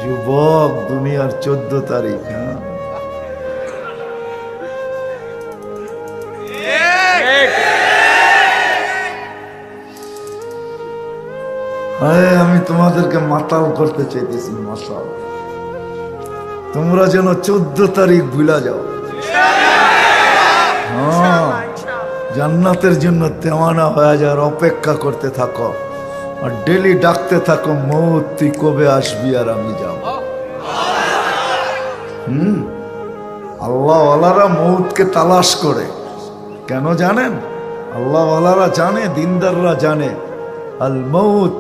যুবক দুনিয়ার 14 তারিখ। হ্যাঁ, আমি তোমাদেরকে মাতাল করতে চাইতেছি, মাতাল। তোমরা যেন 14 তারিখ ভুলা যাও। হ্যাঁ, জান্নাতের জন্য তেমানা হয়ে যাওয়ার অপেক্ষা করতে থাকো আর ডেলি ডাকতে থাকো, মৌত তুই কবে আসবি আর আমি যাব। আল্লাহওয়ালারা মৌতকে তালাশ করে, কেন জানেন? আল্লাহওয়ালারা জানে, দিনদাররা জানে, আল মৌত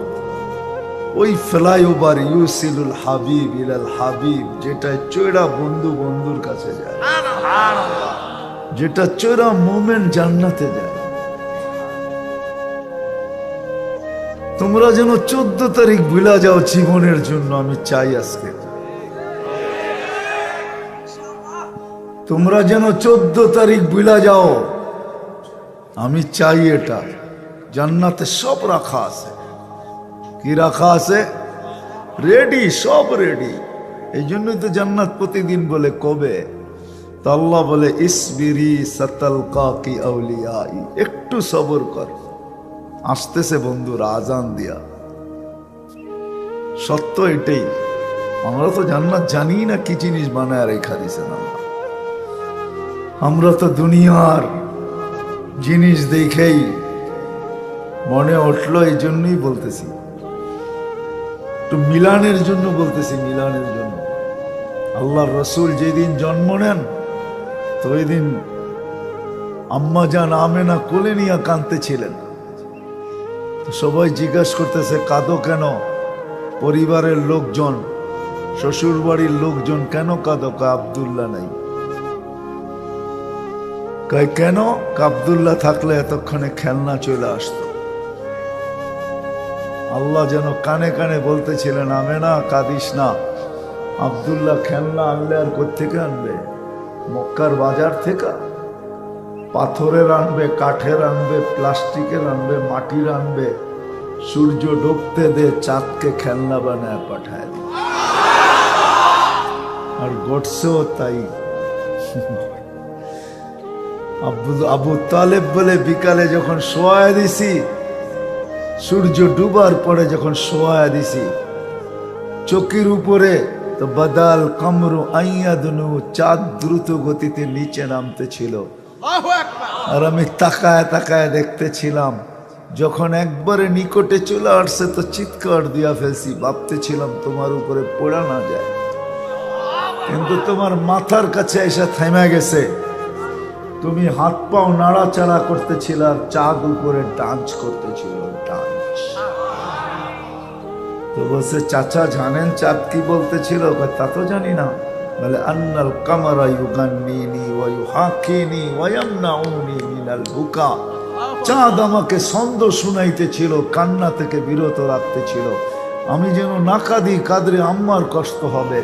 ওই ফ্লাইওভার ইউসিলুল হাবিব ইলাল হাবিব, যেটা চৈরা বন্ধু বন্ধুর কাছে যায়, যেটা চৈরা মোমেন্ট জান্নাতে যায়। তোমরা যেন 14 তারিখ ভুলা যাও জীবনের জন্য, আমি চাই আজকে তোমরা যেন 14 তারিখ ভুলা যাও, আমি চাই। এটা জান্নাতে সব রাখা আছে। কি রাখা আছে? রেডি, সব রেডি। এই জন্যই তো জান্নাত প্রতিদিন বলে কবে, তো আল্লাহ বলে ইসবিরি সাতালকাকি আউলিয়াই, একটু সবর কর, আসতেছে বন্ধুরা আজান দিয়া। সত্য এটাই। আমরা তো জান্নাত জানি না কি জিনিস বানায় রেখা দিছেন আল্লাহ। আমরা তো দুনিয়ার জিনিস দেখেই মনে উঠলো, এই জন্যই বলতেছি, একটু মিলানের জন্য বলতেছি, মিলানের জন্য। আল্লাহর রসুল যেদিন জন্ম নেন, তো ওই দিন আম্মা জান আমেনা কোলে নিয়ে কাঁদতেছিলেন। সবাই জিজ্ঞাসা করতেছে, কাঁদো কেন? পরিবারের লোকজন, শ্বশুর বাড়ির লোকজন, কেন কাঁদো? আব্দুল্লাহ নাই। কেন? আব্দুল্লাহ থাকলে এতক্ষণে খেলনা চলে আসতো। আল্লাহ যেন কানে কানে বলতেছিলেন, আমেনা কাঁদিস না, আব্দুল্লাহ খেলনা আনলে আর কোত্থেকে আনবে? মক্কার বাজার থেকে। পাথরের আনবে, কাঠের আনবে, প্লাস্টিকের আনবে, মাটির আনবে, সূর্য ডুবতে দে, চাঁদকে খেলনা বানায় পাঠায় দে। আর ঘটছেও তাই। আবু তালেব বলে বিকালে যখন শোয়া দিছি, সূর্য ডুবার পরে যখন শোয়া দিছি চকির উপরে, তো বাদাল কামরু আইয়াদনু, চাঁদ দ্রুত গতিতে নিচে নামতে ছিল। আর আমি তাকায় তাকায় দেখতেছিলাম। যখন একবারে নিকটে চলে আসছে তো চিৎকার দিয়া ফেলছি, ভাবতেছিলাম তোমার উপরে পড়া না যায়, কিন্তু তোমার মাথার কাছে এসে থেমে গেছে। তুমি হাত পাও নাড়াচাড়া করতেছিল আর চাঁদ উপরে ডান্স করতেছিল, ডান্স। তো বলছে, চাচা জানেন চাঁদ কি বলতেছিল? তা তো জানি না। বলে, আন্নাল কামারা ইউগান্নিনি ওয়া ইউহাকিনি ওয়া ইয়ামনাউনি মিনাল বুকা। চাঁদ আমাকে ছন্দ শুনাইতেছিল, কান্না থেকে বিরত রাখতেছিল। আমি যেন না কাঁদি, কাঁদলে আম্মার কষ্ট হবে।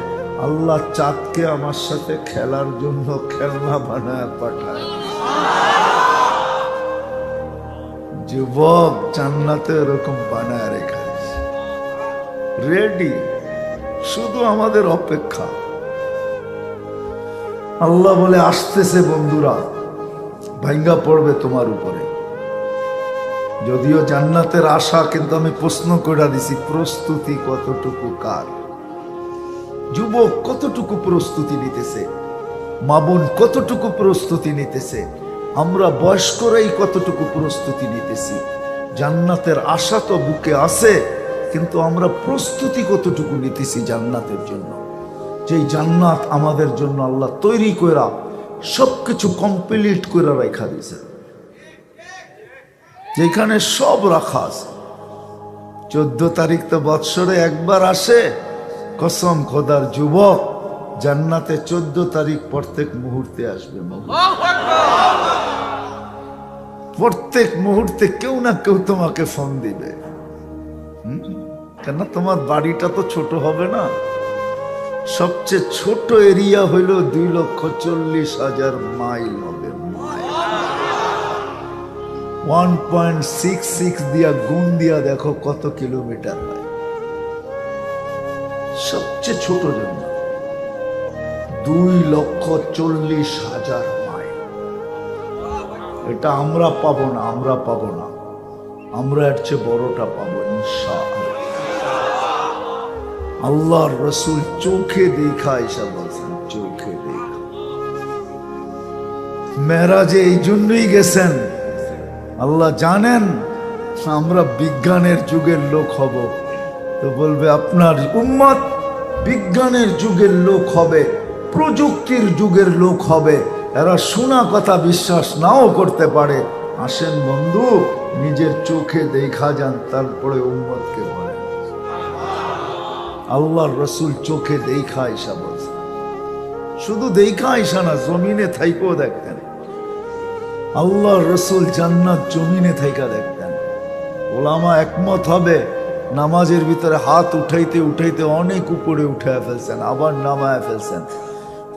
আল্লাহ চাঁদকে আমার সাথে খেলার জন্য খেলনা বানায় পাঠায়। যুবক জান্নাতে এরকম বানায় রেখা রেডি, শুধু আমাদের অপেক্ষা। আল্লাহ বলে আসতেছে বন্ধুরা, ভাঙ্গা পড়বে তোমার উপরে। যদিও জান্নাতের আশা, কিন্তু আমি প্রশ্ন করে দিছি, প্রস্তুতি কতটুকু কার? যুবক কতটুকু প্রস্তুতি নিতেছে? মা বোন কতটুকু প্রস্তুতি নিতেছে? আমরা বয়স্করাই কতটুকু প্রস্তুতি নিতেছি? জান্নাতের আশা তো বুকে আছে, কিন্তু আমরা প্রস্তুতি কতটুকু নিতেছি জান্নাতের জন্য? যেই জান্নাত আমাদের জন্য আল্লাহ তৈরি কইরা সবকিছু কমপ্লিট করে রাখা দিয়েছে, যেখানে সব রাখা আছে। 14 তারিখ তো বৎসরে একবার আসে, কসম খোদার যুবক, জান্নাতে 14 তারিখ প্রত্যেক মুহূর্তে আসবে। প্রত্যেক মুহূর্তে কেউ না কেউ তোমাকে ফোন দিবে। কেন? তোমার বাড়িটা তো ছোট হবে না। সবচেয়ে ছোট এরিয়া হইল 2,40,000 মাইল হবে। 1.66 দিয়া গুণ দিয়া দেখো কত কিলোমিটার হয়। সবচেয়ে ছোট জান্নাত, 2,40,000 মাইল। এটা আমরা পাবো না, আমরা পাবো না, আমরা এর চেয়ে বড়টা পাবো ইনশাআল্লাহ। আল্লাহর রসুল চোখে দেখা এসা বলছেন, চোখে দেখা। মেরাজে এই জন্যই গেছেন, আল্লাহ জানেন আমরা বিজ্ঞানের যুগের লোক হব, তো বলবে আপনার উম্মত বিজ্ঞানের যুগের লোক হবে, প্রযুক্তির যুগের লোক হবে, এরা শোনা কথা বিশ্বাস নাও করতে পারে। আসেন বন্ধু, নিজের চোখে দেখা যান, তারপরে উম্মতকে বলেন। আল্লাহর রসুল চোখে দেখা আইসা বলছে, শুধু দেখা আইসা না, জমিনে থাইকেও দেখতেন। আল্লাহর রসুল জান্নাত জমিনে থাইকা দেখতেন। ওলামা একমত হবে, নামাজের ভিতরে হাত উঠাইতে উঠাইতে অনেক উপরে উঠে ফেলছেন, আবার নামায় ফেলছেন।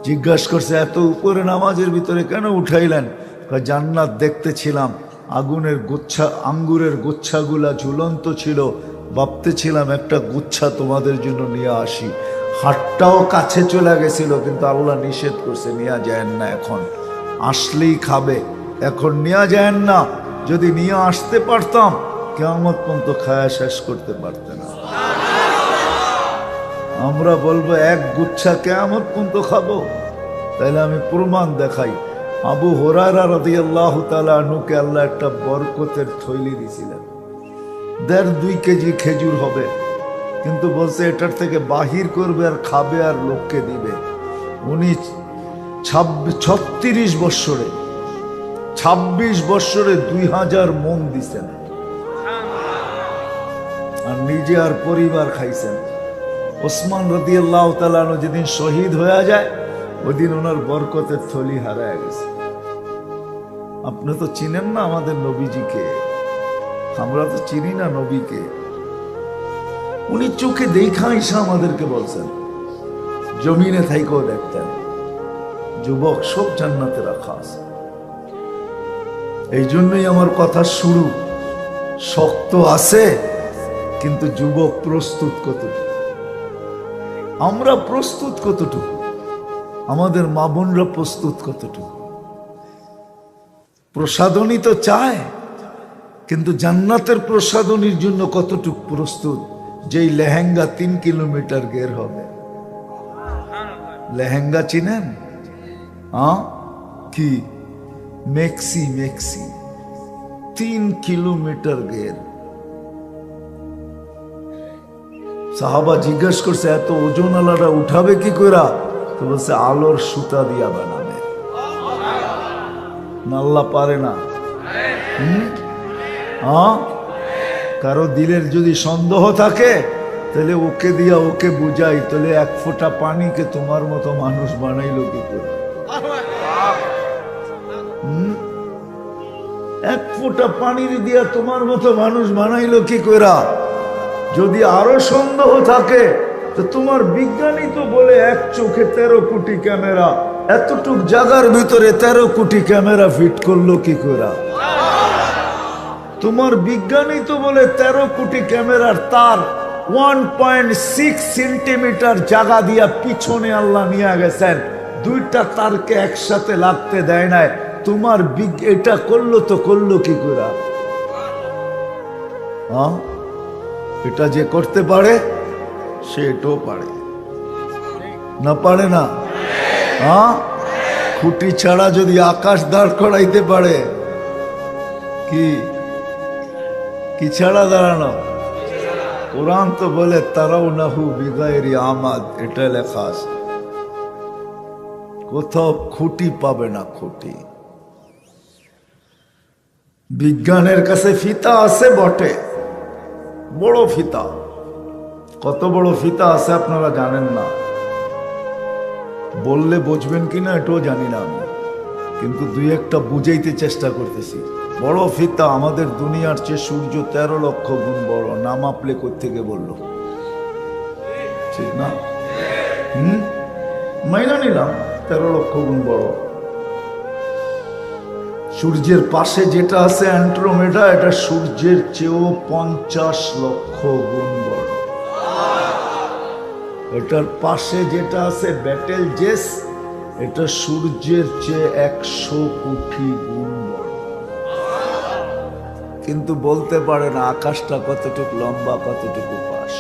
জিজ্ঞাসা করছে, এত উপরে নামাজের ভিতরে কেন উঠাইলেন? জান্নাত দেখতেছিলাম, আগুনের গুচ্ছা, আঙ্গুরের গুচ্ছাগুলা ঝুলন্ত ছিল, ভাবতেছিলাম একটা গুচ্ছা তোমাদের জন্য নিয়ে আসি। হাতটাও কাছে চলে গেছিল, কিন্তু আল্লাহ নিষেধ করছে, নিয়ে যায় না, এখন আসলেই খাবে, এখন নিয়ে যায় না। যদি নিয়ে আসতে পারতাম, কিয়ামত পর্যন্ত খায়া শেষ করতে পারতে না। আমরা বলবো এক গুচ্ছা কিয়ামত পর্যন্ত খাবো? তাহলে আমি প্রমাণ দেখাই। আবু হুরায়রা রাদিয়াল্লাহু তাআলা আনহুকে আল্লাহ একটা বরকতের থৈলি দিয়েছিলেন, 1.5-2 কেজি খেজুর হবে, কিন্তু বলছে এটার থেকে বাহির করবে আর খাবে আর লোককে দিবে। উনি 36 বৎসরে 2000 মন দিছেন, আর নিজে আর পরিবার খাইছেন। ওসমান রাদিয়াল্লাহু তাআলা আনহু যেদিন শহীদ হয়ে যায়, ওই দিন ওনার বরকতের থলি হারায় গেছে। আপনি তো চিনেন না আমাদের নবীজিকে, আমরা তো চিনি না নবীকে। উনি চোখে দেখা এসে আমাদেরকে বলছেন, জমিনে থাইকেও দেখতেন। যুবক, সব জান্নাতে রাখা আছে। এই জন্যই আমার কথা শুরু শক্ত আছে, কিন্তু যুবক প্রস্তুত কতটুকু, আমরা প্রস্তুত কতটুকু, আমাদের মা বোনরা প্রস্তুত কতটুকু। প্রসাদনী তো চায়, কিন্তু জান্নাতের প্রসাদনীর জন্য কতটুকু প্রস্তুত? যেই লেহেঙ্গা 3 কিলোমিটার গের হবে। লেহেঙ্গা চিনেন? কি মেক্সি, মেক্সি 3 কিলোমিটার গের। সাহাবা জিজ্ঞাসা করছে, এত ওজন আলাদা উঠাবে কি করে? তো বলছে, আলোর সুতা দিয়া বানাবে। আল্লাহ পারে না? কারো দিলের যদি সন্দেহ থাকে, তাহলে ওকে দিয়া ওকে বুঝাই, তাহলে 1 ফোঁটা পানিকে তোমার মতো মানুষ বানাইলো কি করে? 1 ফোঁটা পানির দিয়া তোমার মতো মানুষ বানাইলো কি করে? যদি আরো সন্দেহ থাকে, তো তোমার বিজ্ঞানী তো বলে 1 চোখে 13 কোটি ক্যামেরা, এতটুক জায়গার ভিতরে 13 কোটি ক্যামেরা ফিট করলো কি করে? তোমার বিজ্ঞানী তো বলে 13 কোটি ক্যামেরার তার 1.6 সেন্টিমিটার জায়গা দিয়া পিছনে আল্লাহ নিয়ে গেছেন, 2টা তারকে একসাথে লাগতে দেয় নাই। তোমার এটা করলো তো করলো কি করে? এটা যে করতে পারে, সে এটাও পারে না? পারে না? খুঁটি ছাড়া যদি আকাশ দাঁড় করাইতে পারে, কি ছাড়া দাঁড়ানো? কোরআন তো বলে তারাউনাহু বিগাইরি আমাদ, এটা লেখা আছে। কোথাও খুঁটি পাবে না, খুঁটি। বিজ্ঞানের কাছে ফিতা আছে বটে, বড় ফিতা। কত বড় ফিতা আছে আপনারা জানেন না, বললে বুঝবেন কিনা এটাও জানি না আমি, কিন্তু 2-1টা বুঝাইতে চেষ্টা করতেছি। বড় ফিতা, আমাদের দুনিয়ার চেয়ে সূর্য 13 লক্ষ গুণ বড়। না মাপলে কোত্থেকে বললো? ঠিক না? মাইনা নিলাম 13 লক্ষ গুণ বড়। সূর্যের পাশে যেটা আছে অ্যান্ড্রোমেডা, এটা সূর্যের চেয়েও 50 লক্ষ গুণ বড়। ওটার পাশে যেটা আছে ব্যাটেল জেস, এটা সূর্যের চেয়ে 100 কোটি গুণ বড়। কিন্তু বলতে পারে না আকাশটা কতটুকু লম্বা, কতটুকু পাশ,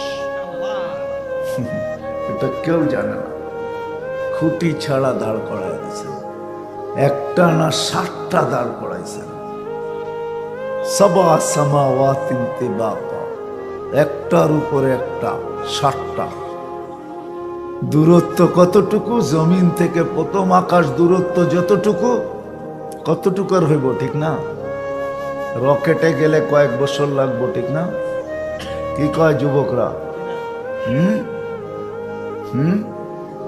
এটা কেউ জানে না। খুঁটি ছাড়া দাঁড় করাই দিয়েছে, একটা না 60টা দাঁড় করাইছেন। সাবা সামাওয়াতিন তিবাকা, একটার উপরে একটা 60টা। দূরত্ব কতটুকু? জমিন থেকে প্রথম আকাশ দূরত্ব যতটুকু, কতটুকু আর হইব, ঠিক না? রকেটে গেলে কয়েক বছর লাগবো, ঠিক না? কি কয় যুবকরা?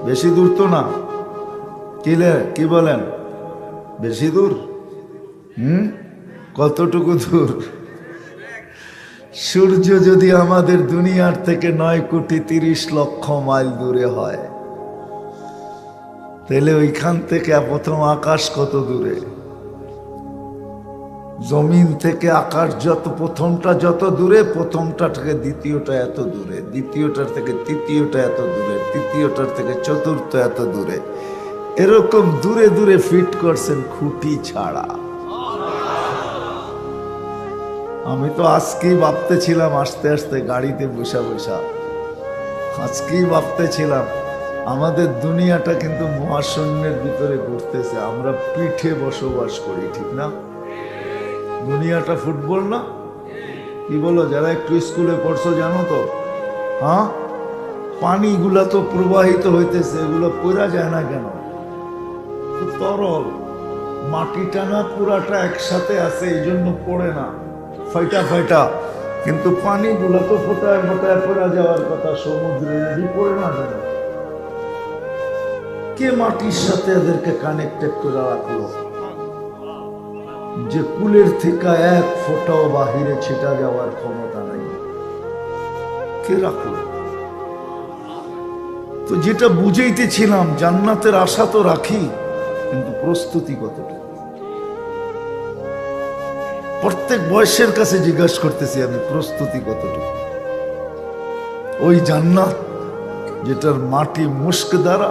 বেশি দূর তো না, কি বলেন? বেশি দূর? কতটুকু দূর? সূর্য যদি আমাদের দুনিয়ার থেকে 9,30,00,000 মাইল দূরে হয়, তাহলে ওইখান থেকে প্রথম আকাশ কত দূরে? জমিন থেকে আকাশ যত, প্রথমটা যত দূরে, প্রথমটা থেকে দ্বিতীয়টা এত দূরে, দ্বিতীয়টার থেকে তৃতীয়টা এত দূরে, তৃতীয়টার থেকে চতুর্থ এত দূরে। এরকম দূরে দূরে ফিট করছেন খুঁটি ছাড়া। আমি তো আজকেই ভাবতেছিলাম, আস্তে আস্তে গাড়িতে বসা বসা আজকেই ভাবতেছিলাম, আমাদের দুনিয়াটা কিন্তু মহাশূন্যের ভিতরে ঘুরতেছে, আমরা পিঠে বসবাস করি, ঠিক না? দুনিয়াটা ফুটবল না? কি বলো যারা একটু স্কুলে পড়ছো, জানো তো? হ্যাঁ, পানিগুলা তো প্রবাহিত হইতেছে, এগুলো পড়া যায় না কেন? তরল, মাটিটা না পুরাটা একসাথে আছে, এই জন্য পড়ে না, ফাইটা ফাইটা। কিন্তু পানিগুলো তো ফোটায় ফোটায় পড়া যাওয়ার কথা সমুদ্রে, পড়ে না কেন? কে মাটির সাথে এদেরকে কানেক্টেড করে রাখলো যে কুলের থেকে এক ফোঁটাও বাহিরে ছিটা যাওয়ার ক্ষমতা নাই? কে রাখলো? তো যেটা বুঝাইতেছিলাম, জান্নাতের আশা তো রাখি, কিন্তু প্রস্তুতি কতটুকু? প্রত্যেক বয়সের কাছে জিজ্ঞাসা করতেছি আমি, প্রস্তুতি কতটুকু? ওই জান্নাত যেটার মাটি মুস্ক দ্বারা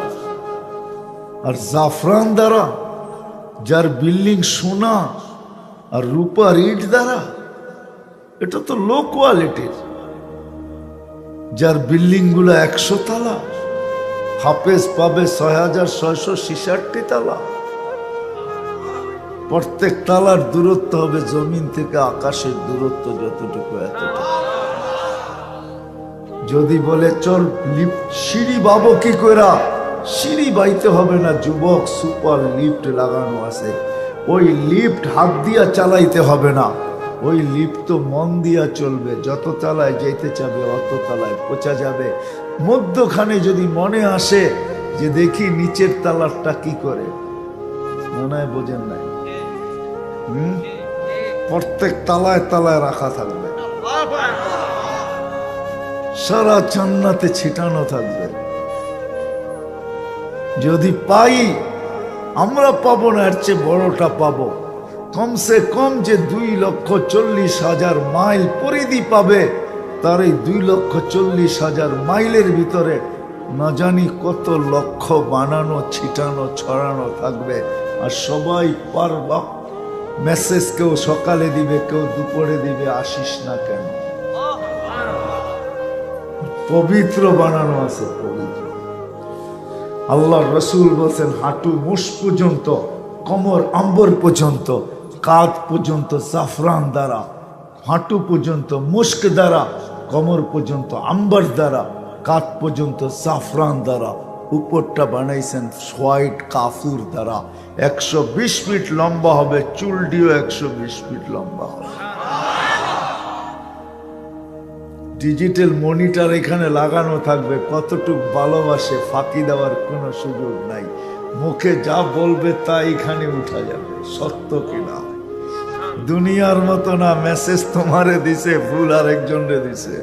আর জাফরান দ্বারা, যার বিল্ডিং সোনা আর রূপার ইট দ্বারা, এটা তো লো কোয়ালিটির। যার বিল্ডিং গুলো 100 তালা, হাফেজ পাবে 6,666 তালা। প্রত্যেক তালার দূরত্ব হবে জমিন থেকে আকাশের দূরত্ব যতটুকু, এতটুকু। যদি বলে চল লিফট সিঁড়ি বাবো কি কইরা, সিঁড়ি বাইতে হবে না যুবক, সুপার লিফট লাগানো আছে। ওই লিফট হাত দিয়া চালাইতে হবে না, ওই লিফট তো মন দিয়া চলবে। যত তালায় যাইতে চাবে অত তালায় পৌঁছা যাবে। মধ্যখানে যদি মনে আসে যে দেখি নিচের তালারটা কি করে, মনে হয় বোঝেন নাই? প্রত্যেক তালায় তালায় রাখা থাকবে, সারা জান্নাতে ছিটানো থাকবে। যদি পাই, আমরা পাবো না, এর চেয়ে বড়টা পাবো। কমসে কম যে 2,40,000 মাইল পরিধি পাবে, তার এই 2,40,000 মাইলের ভিতরে না জানি কত লক্ষ বানানো, ছিটানো, ছড়ানো থাকবে। আর সবাই পারবা মেসেজ, কেউ সকালে দিবে, কেউ দুপুরে দিবে, আসিস না কেন? পবিত্র বানানো আছে, পবিত্র। আল্লাহ রসুল বলছেন হাঁটু মুষ পর্যন্ত, কোমর আম্বর পর্যন্ত, কাঁধ পর্যন্ত জাফরান দ্বারা, হাঁটু পর্যন্ত মুস্ক দ্বারা, কোমর পর্যন্ত আম্বর দ্বারা, কাঁধ পর্যন্ত জাফরান দ্বারা, উপরটা বানাইছেন হোয়াইট কাফুর দ্বারা। 120 ফিট লম্বা হবে, চুলটিও 120 ফিট লম্বা হবে। ডিজিটাল মনিটর এখানে লাগানো থাকবে, কতটুক ভালোবাসে ফাঁকি দেওয়ার কোনো সুযোগ নাই। মুখে যা বলবে তা এখানে উঠা যাবে, সত্য কিনা। দুনিয়ার মতো না, মেসেজ তোমারে দিছে, ভুল আর একজনরে দিছে।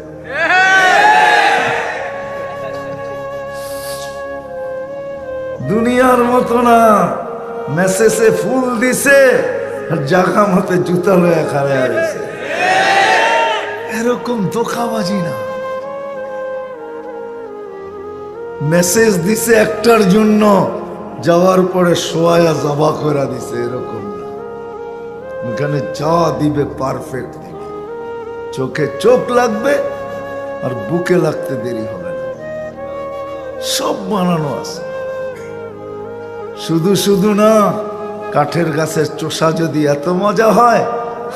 দুনিয়ার মতো না, মেসেজে ফুল দিছে আর জায়গা মতে জুতা লয়ে খাড়া হয়েছে। এরকম ধোঁকাবাজি না। মেসেজ দিছে একটার জন্য, যাওয়ার পরে সোয়া জবা করে দিছে, এরকম না। ওখানে যা দিবে পারফেক্ট দিবে, চোখে চোখ লাগবে আর বুকে লাগতে দেরি হবে না, সব বানানো আছে। শুধু শুধু না, কাঠের গাছের চোষা যদি এত মজা হয়,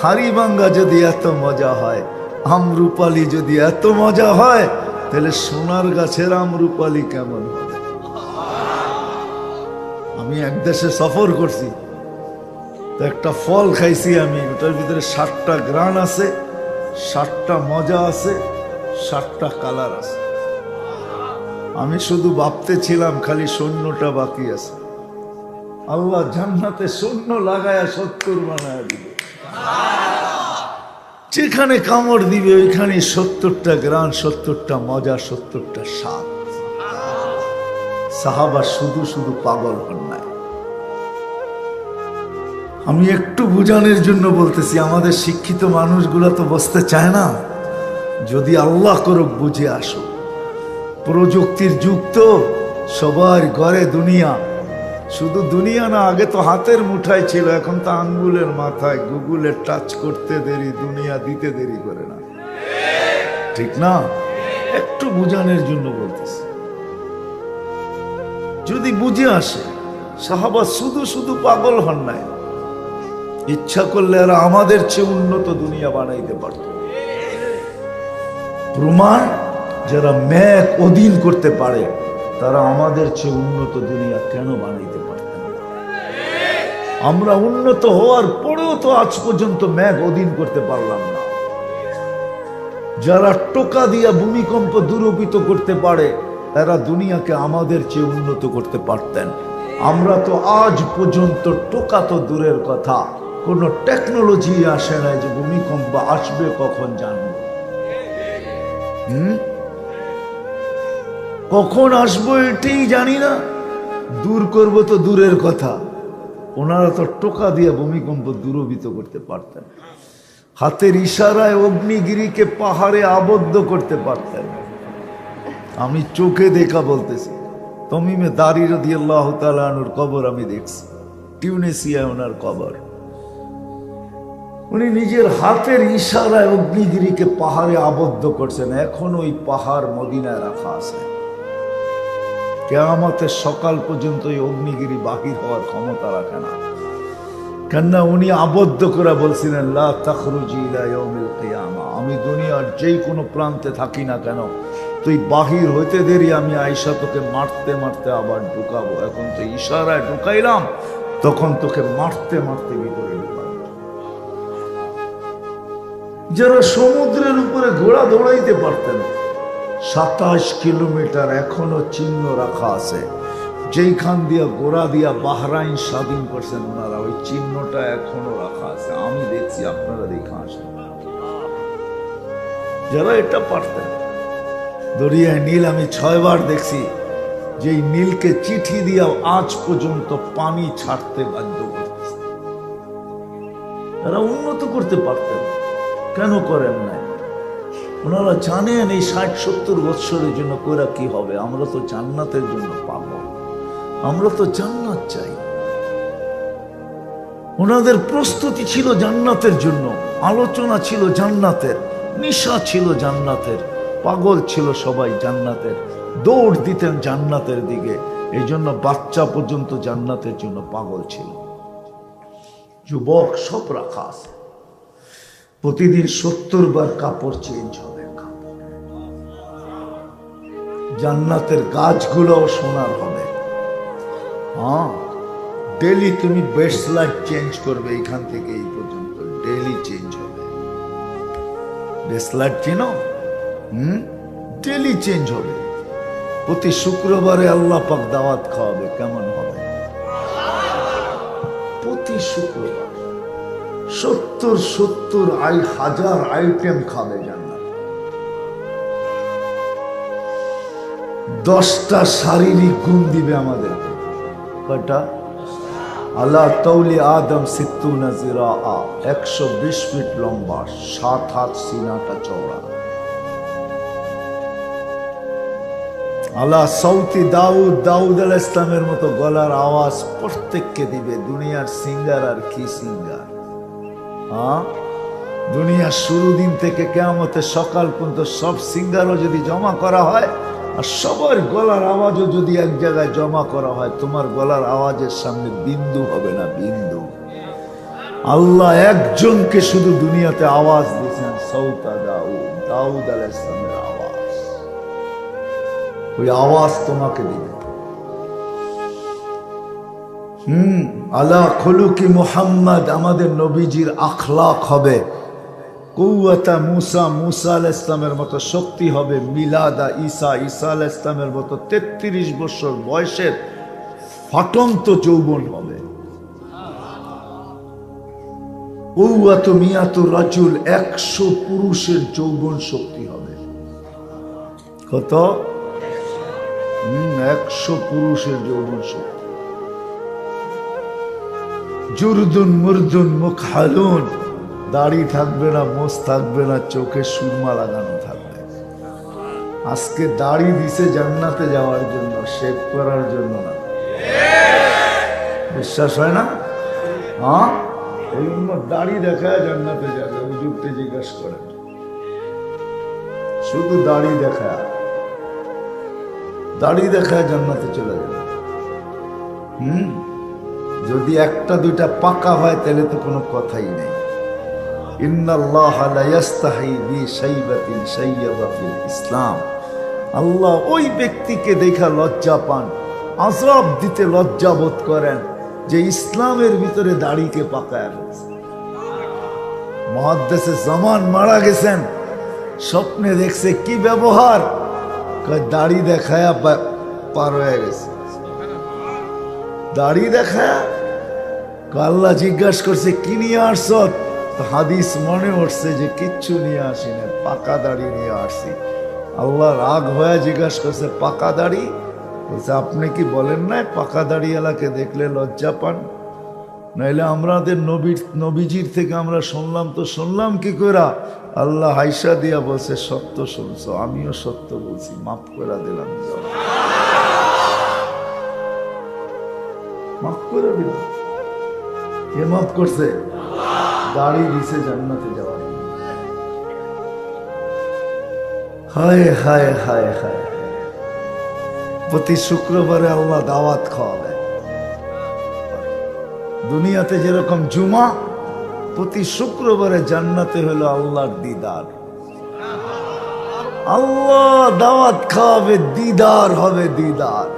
হাড়ি ভাঙ্গা যদি এত মজা হয়, আমরুপালি যদি এত মজা হয়, তাহলে সোনার গাছের আমরুপালি কেমন হবে? আমি এক দেশে সফর করছি, তো একটা ফল খাইছি আমি, ওটার ভিতরে 7টা গ্রান আছে, 7টা মজা আছে, 7টা কালার আছে। আমি শুধু ভাবতে ছিলাম খালি শূন্যটা বাকি আছে। আল্লাহ জান্নাতে শূন্য লাগায়া 70 বানায় দিবে। যেখানে কামড় দিবে ওইখানে 70টা গ্রান, 70টা মজা, 70টা স্বাদ। সাহাবা শুধু শুধু পাগল হন নাই। আমি একটু বুঝানোর জন্য বলতেছি, আমাদের শিক্ষিত মানুষগুলা তো বসতে চায় না। যদি আল্লাহ করুক বুঝে আসো, প্রযুক্তির যুগ তো, সবার ঘরে দুনিয়া। শুধু দুনিয়া না, আগে তো হাতের মুঠায় ছিল, এখন তো আঙ্গুলের মাথায়। গুগলে টাচ করতে দেরি, দুনিয়া দিতে দেরি করে না, ঠিক না? একটু বুঝানোর জন্য বলতেছি, যদি বুঝে আসে। সাহাবা শুধু শুধু পাগল হন নাই, ইচ্ছা করলে এরা আমাদের চেয়ে উন্নত দুনিয়া বানাইতে পারত। প্রমাণ, যারা মেঘ অধীন করতে পারে তারা আমাদের চেয়ে উন্নত দুনিয়া কেন বানাইতে পারতেন? আমরা উন্নত হওয়ার পরেও তো আজ পর্যন্ত মেঘ অধীন করতে পারলাম না। যারা টোকা দিয়া ভূমিকম্প দূরীভূত করতে পারে, এরা দুনিয়াকে আমাদের চেয়ে উন্নত করতে পারতেন। আমরা তো আজ পর্যন্ত, টোকা তো দূরের কথা, কোন টেকনোলজি আসে নাই যে ভূমিকম্প আসবে কখন জানব। কখন আসবো এটাই জানি না, দূর করব তো দূরের কথা। ওনারা তো টোকা দিয়ে ভূমিকম্প দূরীভূত করতে পারতেন, হাতের ইশারায় অগ্নিগিরিকে পাহাড়ে আবদ্ধ করতে পারতেন। আমি চোখে দেখা বলতেছি, তমিমে দারি রাদিয়াল্লাহু তাআলা আনহুর কবর আমি দেখছি, টিউনিসিয়ায় ওনার কবর। উনি নিজের হাতের ইশারায় অগ্নিগিরিকে পাহাড়ে আবদ্ধ করছেন, এখন ওই পাহাড় মদিনায় রাখা আছে। কিয়ামতের সকাল পর্যন্ত এই অগ্নিগিরি বাহির হওয়ার ক্ষমতা রাখে না। কেননা উনি আবদ্ধ করে বলছিলেন, লা তাখরুজি ইলা ইয়াউমিল কিয়ামা, আমি দুনিয়ার যেই কোনো প্রান্তে থাকি না কেন, তুই বাহির হইতে দেরি, আমি আয়েশা তোকে মারতে মারতে আবার ঢুকাবো। এখন তো ইশারায় ঢুকাইলাম, তখন তোকে মারতে মারতে ভিতরে ঢুকাবো। যারা সমুদ্রের উপরে ঘোড়া দৌড়াইতে পারতেন, 27 কিলোমিটার এখনো চিহ্ন রাখা আছে, যেইখান দিয়া ঘোড়া দিয়া বাহরাইন স্বাধীন করছেন ওনারা, ওই চিহ্নটা এখনো রাখা আছে। আমি দেখছি, আপনারা দেখা আসেন। যারা এটা পারতেন, দরিয়ায় নীল আমি 6 বার দেখছি, যেই নীলকে চিঠি দিয়া আজ পর্যন্ত পানি ছাড়তে বাধ্য করতেছে। তারা উন্নত করতে পারতেন, কেন করেন নাই? ওনারা জানেন এই 60-70 বৎসরের জন্য কইরা কি হবে। আমরা তো জান্নাতের জন্য পাবো, আমরা তো জান্নাত চাই। ওনাদের প্রস্তুতি ছিল জান্নাতের জন্য, আলোচনা ছিল জান্নাতের, নিশা ছিল জান্নাতের, পাগল ছিল সবাই জান্নাতের, দৌড় দিতেন জান্নাতের দিকে। এই জন্য বাচ্চা পর্যন্ত জান্নাতের জন্য পাগল ছিল। যুবক সব রাখা আছে, প্রতিদিন 70 বার কাপড় চেঞ্জ হবে। জান্নাতের গাছগুলোও সোনার হবে। হ্যাঁ, ডেলি তুমি বেস্ট লাইট চেঞ্জ করবে, এইখান থেকে এই পর্যন্ত ডেলি চেঞ্জ হবে। বেস্ট লাইট চিনো? ডেলি চেঞ্জ হবে। প্রতি শুক্রবারে আল্লাহ পাক দাওয়াত খাওয়াবে, কেমন হবে? প্রতি শুক্রবার 70,000 আইটেম খাবে জান্নাত। 10টা শারীরিক গুণ দিবে আমাদেরকে। কয়টা? আলা তৌলি আদম 60 জিরা, 120 ফিট লম্বা, 7 হাত সিনাটা চওড়া। আলা সৌতি দাউদ, দাউদ আলাইহিস ইসলামের মতো গলার আওয়াজ প্রত্যেককে দিবে। দুনিয়ার সিঙ্গার আর কি সিঙ্গার, হ্যাঁ? দুনিয়ার শুরু দিন থেকে কিয়ামতের সকাল পর্যন্ত সব সিঙ্গারও যদি জমা করা হয় আর সবার গলার আওয়াজও যদি এক জায়গায় জমা করা হয়, তোমার গলার আওয়াজের সামনে বিন্দু হবে না, বিন্দু। আল্লাহ একজনকে শুধু দুনিয়াতে আওয়াজ দিয়েছেন, সৌতা দাউদ, দাউদ আলাইহিস ইসলামের আওয়াজ। ওই আওয়াজ তোমাকে দিবে। আলা খুলুকি মুহাম্মদ, আমাদের নবীজির আখলাক হবে। কুওয়াতা মুসা, মুসা আলাইহিস ইসলামের মতো শক্তি হবে। মিলাদা ঈসা, ঈসা আলাইহিস ইসলামের মতো 33 বছর বয়সের ফাটন্ত যৌবন হবে। কুওয়াতু মিয়াতু রাজুল, 100 পুরুষের যৌবন শক্তি হবে। কত? 100 পুরুষের যৌবন শক্তি। জুরদুন মুরদুন মুখহালুন, দাড়ি থাকবে না, মোছ থাকবে না, চোখে সুরমা লাগানো থাকবে। আজকে দাড়ি দিছে জান্নাতে যাওয়ার জন্য, শেভ করার জন্য না। বিশ্বাস হয় না? হ্যাঁ, এই দাড়ি দেখায় জান্নাতে যাবে। হুজুরকে জিজ্ঞাসা করেন, শুধু দাড়ি দেখায়, দাড়ি দেখায় জান্নাতে চলে যাবে। যদি একটা দুইটা পাকা হয় তাহলে তো কোনো কথাই নেই। ইন্নাল্লাহা লা ইস্তাহি বিশাইবাতিন শাইয়াবা ফিল ইসলাম, আল্লাহ ওই ব্যক্তিকে দেখা লজ্জা পান, আযরাব দিতে লজ্জা বোধ করেন যে ইসলামের ভিতরে দাড়িকে পাকায় ফেলছে। মুহাদ্দিসে জামান মারা গেছেন, স্বপ্নে দেখছে কি ব্যবহার, দাড়ি দেখায়া পার হয়ে গেছে। দাড়ি দেখায়া আল্লাহ জিজ্ঞাসা করছে কি নিয়ে আসছ? হাদিস মনে উঠছে যে কিচ্ছু নিয়ে আসি না, পাকা দাড়ি নিয়ে আসছি। আল্লাহ রাগ হয়ে জিজ্ঞাসা করছে পাকা দাড়ি? বলছে আপনি কি বলেন না পাকা দাড়িওয়ালাকে দেখলে লজ্জা পান? নাইলে আমাদের নবীজির থেকে আমরা শুনলাম, তো শুনলাম কি করে? আল্লাহ হাইসা দিয়া বলছে সত্য শুনছো, আমিও সত্য বলছি, মাফ করে দিলাম, মাফ করে দিলাম। কে মাফ করছে? দাড়ি দিছে জান্নাতে যাওয়ার। হায় হায় হায় হায়, প্রতি শুক্রবারে আল্লাহ দাওয়াত খাওয়াবে। দুনিয়াতে যেরকম জুমা, প্রতি শুক্রবারে জান্নাতে হলো আল্লাহর দিদার। আল্লাহ দাওয়াত খাওয়াবে, দিদার হবে, দিদার।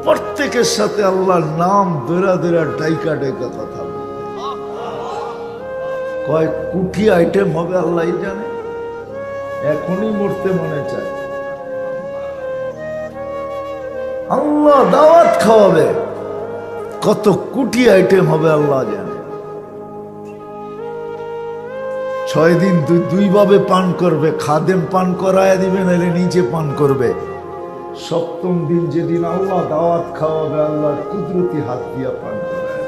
প্রত্যেকের সাথে আল্লাহর নাম দৌড়া দৌড়া ডাইকা ডাইকা কথা বলবে। কয় কোটি আইটেম হবে আল্লাহ জানে, এখনই মরতে মনে চায়। আল্লাহ দাওয়াত খাওয়াবে, কত কোটি আইটেম হবে আল্লাহ জানে। 6 দিন দুই ভাবে পান করবে, খাদেম পান করায় দিবে, নাহলে নিজে পান করবে। 7ম দিন যেদিন আল্লাহ দাওয়াত খাওয়াবে, আল্লাহর কুদরতি হাত দিয়া পান করায়।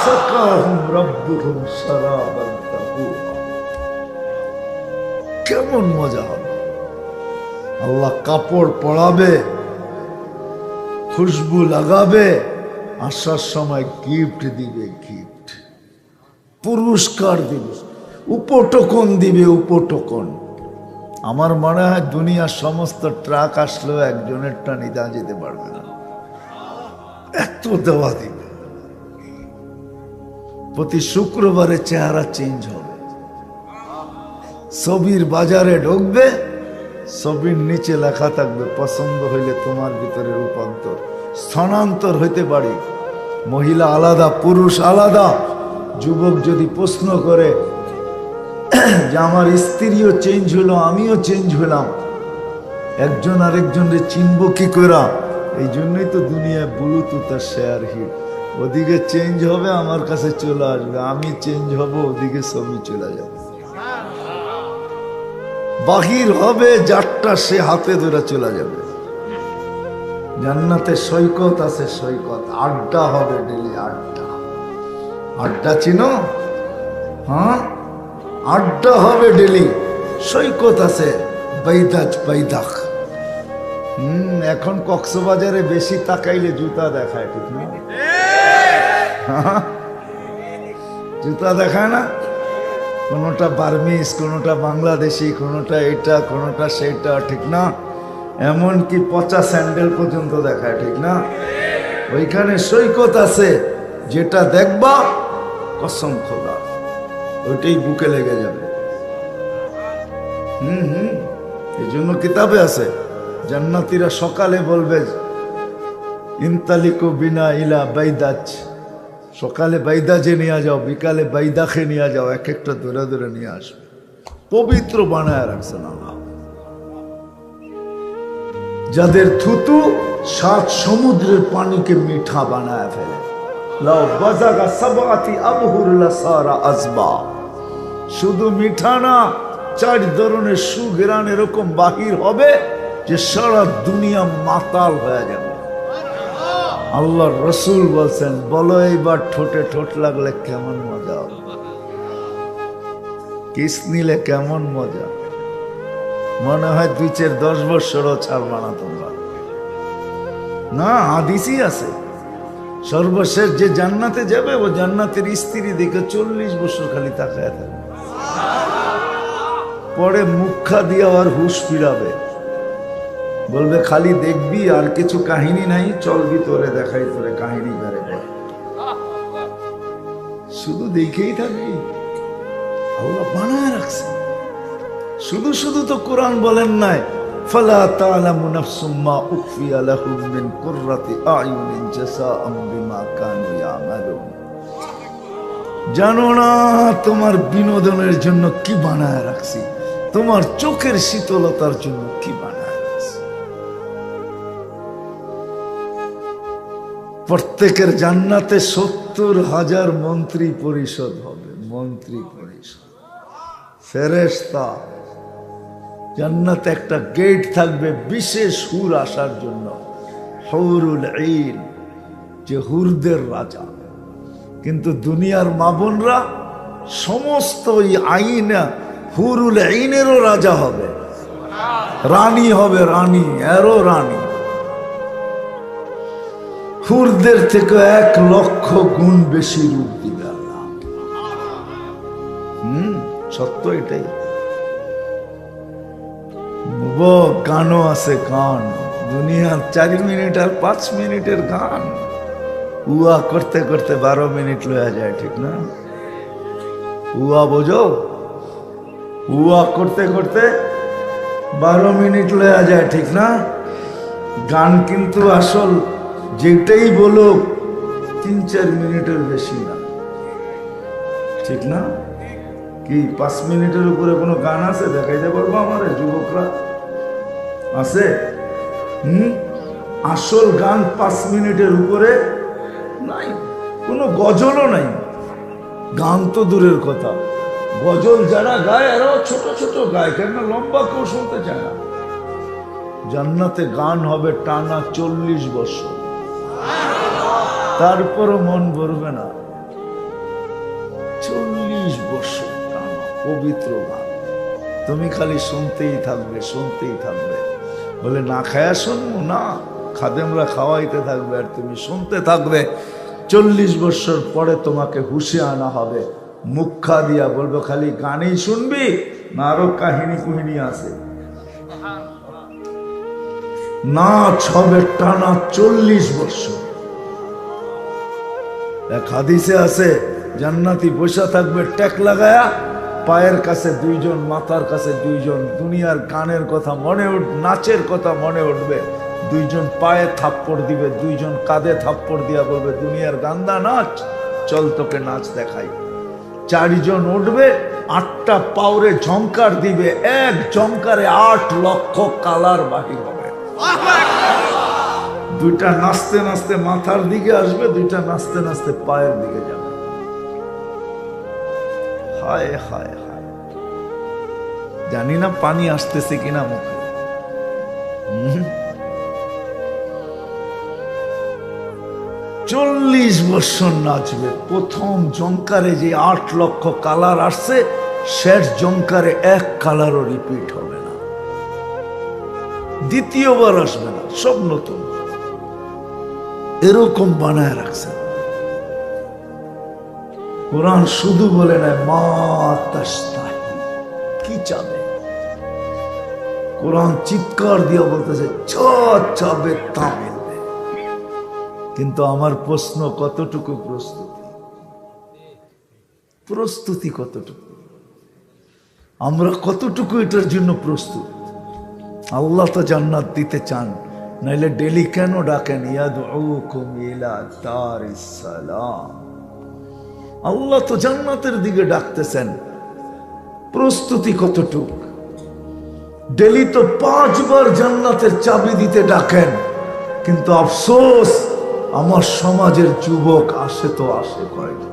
সাকাহুম রাব্বুহুম শারাবান তাহুরা, কেমন মজা হবে। আল্লাহ কাপড় পরাবে, খুশবু লাগাবে, আসার সময় গিফট দিবে, গিফট পুরস্কার দিবে, উপটোকন দিবে, উপটোকন। আমার মনে হয় দুনিয়ার সমস্ত ট্রাক আসলেও একজনেরটা নিতে যেতে পারবে না, এত দেওয়া দিবে। প্রতি শুক্রবারে চেহারা চেঞ্জ হবে। ছবির বাজারে ঢুকবে, ছবির নিচে লেখা থাকবে পছন্দ হইলে তোমার ভিতরে রূপান্তর, স্থানান্তর হইতে পারে। মহিলা আলাদা, পুরুষ আলাদা। যুবক যদি প্রশ্ন করে যে আমার স্ত্রীও চেঞ্জ হলো, আমিও চেঞ্জ হলাম, একজন আরেকজনের চিনব কি করা? এই জন্যই তো দুনিয়ায় ব্লুটুথ আর শেয়ার হিট। ওদিকে চেঞ্জ হবে, আমার কাছে চলে আসবে, আমি চেঞ্জ হব, ওদিকে ছবি চলে যাবে। বাহির হবে যারটা, সে হাতে ধরে চলে যাবে। জান্নাতে সৈকত আছে, সৈকত, আড্ডা হবে ডেলি, আড্ডা। আড্ডা চিনো? হ্যাঁ, আড্ডা হবে ডেলি। সৈকত আছে, বৈদাজ বৈদাখ, এখন কক্সবাজারে বেশি তাকাইলে জুতা দেখায়, ঠিক না? জুতা দেখায় না, কোনোটা বার্মিস, কোনোটা বাংলাদেশি, কোনোটা এটা, কোনোটা সেটা, ঠিক না? এমনকি পচা স্যান্ডেল পর্যন্ত দেখায়, ঠিক না? ওইখানে সৈকত আছে, যেটা দেখবা কসম খোদা ওইটাই বুকে লেগে যাবে। এই জন্য কিতাবে আছে, জান্নাতীরা সকালে বলবে ইনতালিকু বিনা ইলা বাইদাজ, সকালে বাইদাজে নিয়ে যাও, বিকালে বাইদাখে নিয়ে যাও, এক একটা ধরে ধরে নিয়ে আসবে। পবিত্র বানায় রাখছেন আল্লাহ। যাদের থুতু 7 সমুদ্রের পানিকে মিঠা বানায় ফেলে। লাউ বাজাগা সাবআতি আবহুর লাসারা আজবা, শুধু মিঠা না, 4 ধরনের সুঘ্রাণ এরকম বাহির হবে যে সারা দুনিয়া মাতাল হয়ে যাবে। আল্লাহর রসুল বলছেন, বলো এইবার ঠোঁটে ঠোঁট লাগলে কেমন মজা হবে, কিস নিলে কেমন মজা। মনে হয় 2-10 বছরও ছাড়বা না তোমরা। না, হাদিসই আছে, সর্বশেষ যে জান্নাতে যাবে ও জান্নাতের স্ত্রী দেখে 40 বছর খালি তাকায় থাকবে, পরে মুখা দিয়ে আর হুশ ফিরাবে, বলবে খালি দেখবি আর কিছু কাহিনী নাই, চল ভিতরে দেখাই তোরে কাহিনী বেড়ে পড়ে, শুধু দেখেই থাকবি। আল্লাহ বানায় রাখছে। শুধু শুধু তো কোরআন বলেন নাই, ফালা তা'লামু নাফসুম মা উখফিয়া লাহুম মিন কুররাতি আ'য়ুনিন জাযাআম বিমা কানু ইয়ামালুন। জানো না তোমার বিনোদনের জন্য কি বানায় রাখছি, তোমার চোখের শীতলতার জন্য কি বানায় রাখছি। প্রত্যেকের জান্নাতে 70,000 মন্ত্রী পরিষদ হবে, মন্ত্রী পরিষদ, ফেরেশতা। জান্নাতে একটা গেট থাকবে বিশেষ হুর আসার জন্য, হুরুল ঈন, যে হুরদের রাজা। কিন্তু দুনিয়ার মা বোনরা সমস্ত ওই আইনা হুরুল ঈনেরও রাজা হবে, রানী হবে, রানী, এরও রানী। হুরদের থেকে 1 লক্ষ গুণ বেশি রূপ দিবে আল্লাহ। সত্য এটাই। গানও আছে, গান, দুনিয়ার 4 মিনিট আর 5 মিনিটের গান, উয়া করতে করতে 12 মিনিট লয়া যায়, ঠিক না? উয়া বোঝো, উয়া করতে করতে 12 মিনিট লয়া যায়, ঠিক না? গান কিন্তু আসল যেটাই বলো 3-4 মিনিটের বেশি না, ঠিক না? কি 5 মিনিটের উপরে কোনো গান আছে? দেখাইতে পারবো আমার যুবকরা? আছে? আসল গান 5 মিনিটের উপরে নাই, কোনো গজলও নাই। গান তো দূরের কথা, গজল যারা গায় এরাও ছোট ছোট গায়, কেন লম্বা কেউ শুনতে চায় না। জান্নাতে গান হবে টানা 40 বছর, তারপরও মন ভরবে না। 40 বছর টানা পবিত্র গান, তুমি খালি শুনতেই থাকবে, শুনতেই থাকবে। বলে না খায়া শুনবো না, খাদেমরা খাওয়াইতে থাকবে আর তুমি শুনতে থাকবে। 40 বছর পরে তোমাকে হুশে আনা হবে, মুখা দিয়া বলবো খালি গানেই শুনবি না আরো কাহিনী কুহিনী আছে। নাচ হবে টানা 40 বছর। এক হাদিসে আছে, জান্নাতি বসা থাকবে টেক লাগায়া, পায়ের কাছে 2 জন, মাথার কাছে 2 জন। দুনিয়ার গানের কথা মনে নাচের কথা মনে উঠবে, 2 জন পায়ে থাপ্পড় দিবে, 2 জন কাঁধে থাপ্পড় দিয়া বলবে দুনিয়ার গান্দা নাচ, চল তোকে নাচ দেখাই। 4 জন উঠবে, 8টা পাউরে ঝংকার দিবে, এক ঝংকারে 8 লক্ষ কালার বাহির হবে। 2টা নাচতে নাচতে মাথার দিকে আসবে, 2টা নাচতে নাচতে পায়ের দিকে যাবে। হায় হায় হায়, জানি না পানি আসতেছে কিনা মুখে। 40 বছর নাচবে। প্রথম জংকারে যে 8 লক্ষ কালার আসছে, শেষ জংকারে 1 কালারও রিপিট হবে না। দ্বিতীয়বার আসবে না, সব নতুন। এরকম বানায় রাখছেন। কোরআন শুধু বলে না মা তাশতাহি, কি চাবে। কোরআন চিৎকার দিয়ে বলতেছে যা চাবে তা মিলবে। কিন্তু আমার প্রশ্ন, কতটুকু প্রস্তুতি? প্রস্তুতি কতটুকু? আমরা কতটুকু এটার জন্য প্রস্তুত? আল্লাহ তো জান্নাত দিতে চান, নাইলে ডেলি কেন ডাকেন ইয়াদউকুম ইলা দারিস সালাম? আল্লাহ তো জান্নাতের দিকে ডাকতেছেন। প্রস্তুতি কতটুক? ডেলি তো 5 বার জান্নাতের চাবি দিতে ডাকেন, কিন্তু আফসোস আমার সমাজের যুবক আসে তো আসে কয়টা?